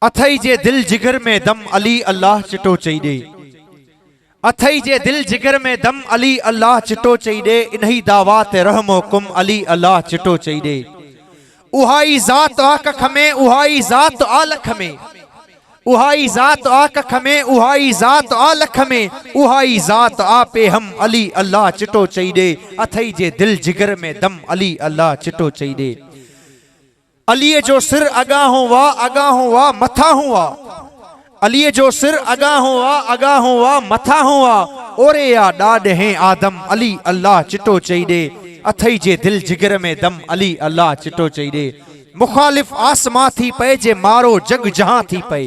अथई जे दिल जिगर में दम अली अल्लाह चिटो चई दे। अथई जे दिल जिगर में दम अली अल्लाह चिटो चई दे। इन्ही दावा ते रहमो कुम अली अल्लाह चिटो चई दे। उहाई ज़ात आ कख में, उहाई ज़ात आ लख में, उहाई ज़ात आ कख में, उहाई ज़ात आ लख में, उहाई ज़ात आ पे हम अली अल्लाह चिटो चई दे। अथई जे दिल जिगर में दम अली अल्लाह चिटो चई दे। अलीअ जो सिर अगाहों वा, अगाहों वा, मथाहों वा। अलीअ जो सिर अगाहों वा, अगाहों वा, मथाहों वा। ओरे या ॾाढ हैं आदम अली अल्लाह चिटो चई दे। अथई जे दिल जिगर में दम अली अल्लाह चिटो चई दे। मुखालिफ आसमां थी पए जे मारो जग जहां थी पए।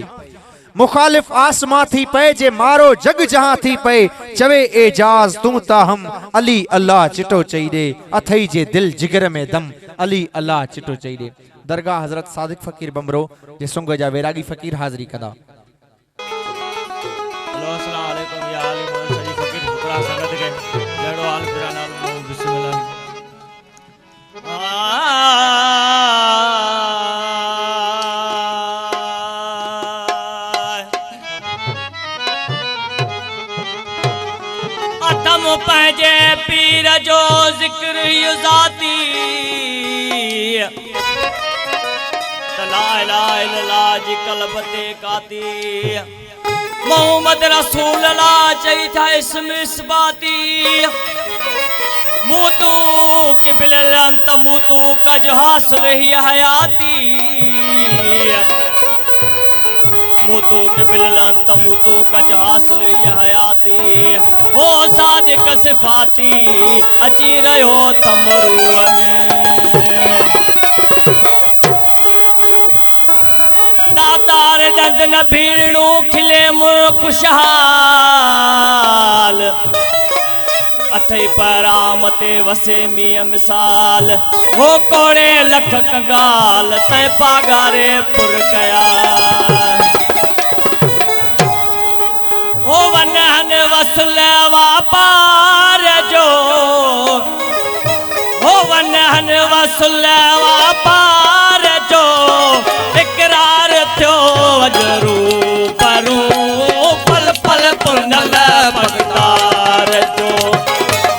मुखालिफ आसमां थी पए जे मारो जग जहां थी पए। चवे एजाज तू ता हम अली अल्लाह चिटो चई दे। अथई जे दिल जिगर में दम अली अल्लाह चिटो चई दे। दरगाह हजरत सादिक फकीर बमरो जे सुंग जा वैरागी फकीर हाज़री कदा। अस्सलाम वालेकुम या आली मोहम्मद सजी फकीर फुकरा संगत के जड़ो आल फिराना बिस्मिल्लाह। अतम पंहिंजे पीर जो ज़िक्र युज़ाती ला इलाहा इल्लल्लाह जी कल्ब ते काती। मोहम्मद रसूल अल्लाह चई था इसम इसबाती। मूतू किबिल अंत मूतू कज हासिल ही हयाती। मूतू किबिल अंत मूतू कज हासिल ही हयाती। हो सादिक सिफाती अची रहो तमरूअ में। दातार दंद न भीड़ू खिले मुर खुशहाल। अथई परामते वसे मिया मिसाल। हो कोड़े लख कंगाल तय पागारे पुर कया। हो वनहन वसले वापार जो। हो वनहन वसले वापार जो। इकरार थियो अजरू परू पल पल पुनल भगतार जो।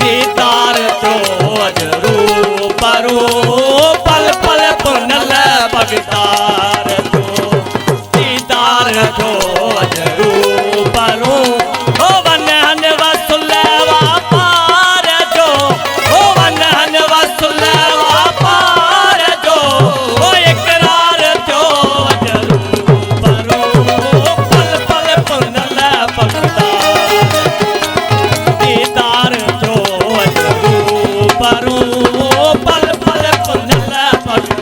दीदार थियो अजरू परू पल पल पुनल भगतार जो। दीदार थियो अजरू परू। हो वनहन वसुले वापार जो। हो वनहन वसुले वापार जो। हो इकरार थियो अजरू परू पल पल पुनल भगतार। दीदार थियो अजरू परू पल पल पुनल भगतार।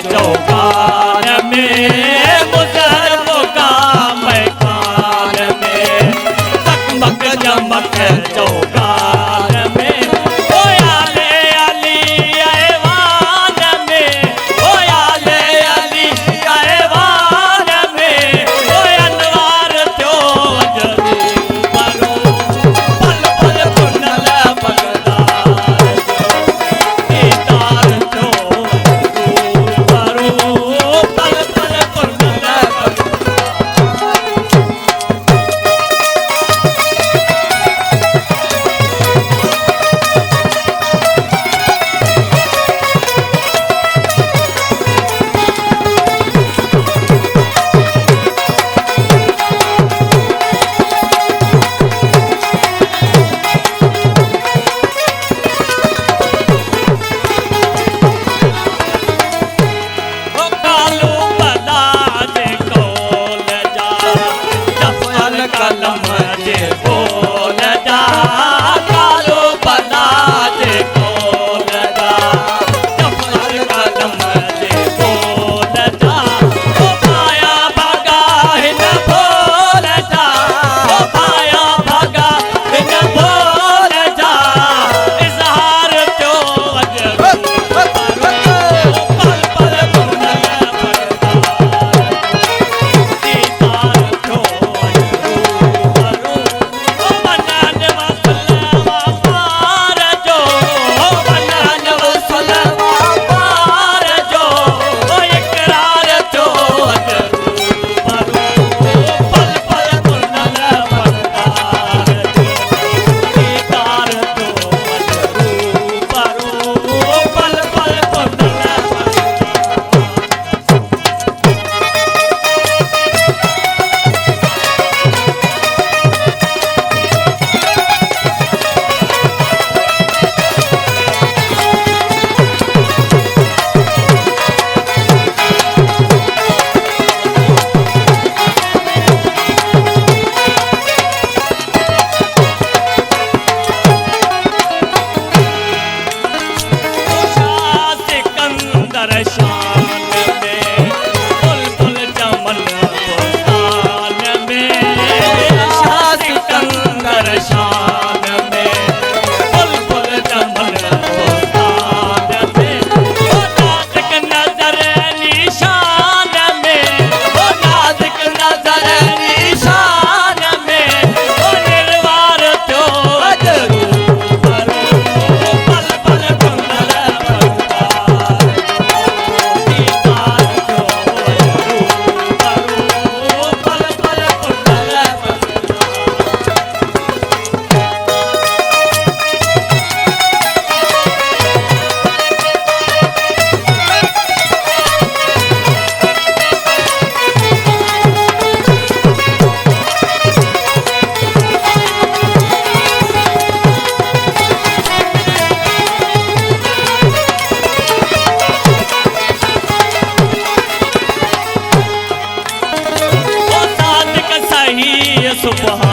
चौकार में मुजहर मुकाम खान में। चकमक चमक चौकार में। ओ आले अली ऐवान में। ओ आले अली ऐवान में। ओ अनवार थियो अजरू परू पल पल पुनल भगतार। दीदार थियो सुभान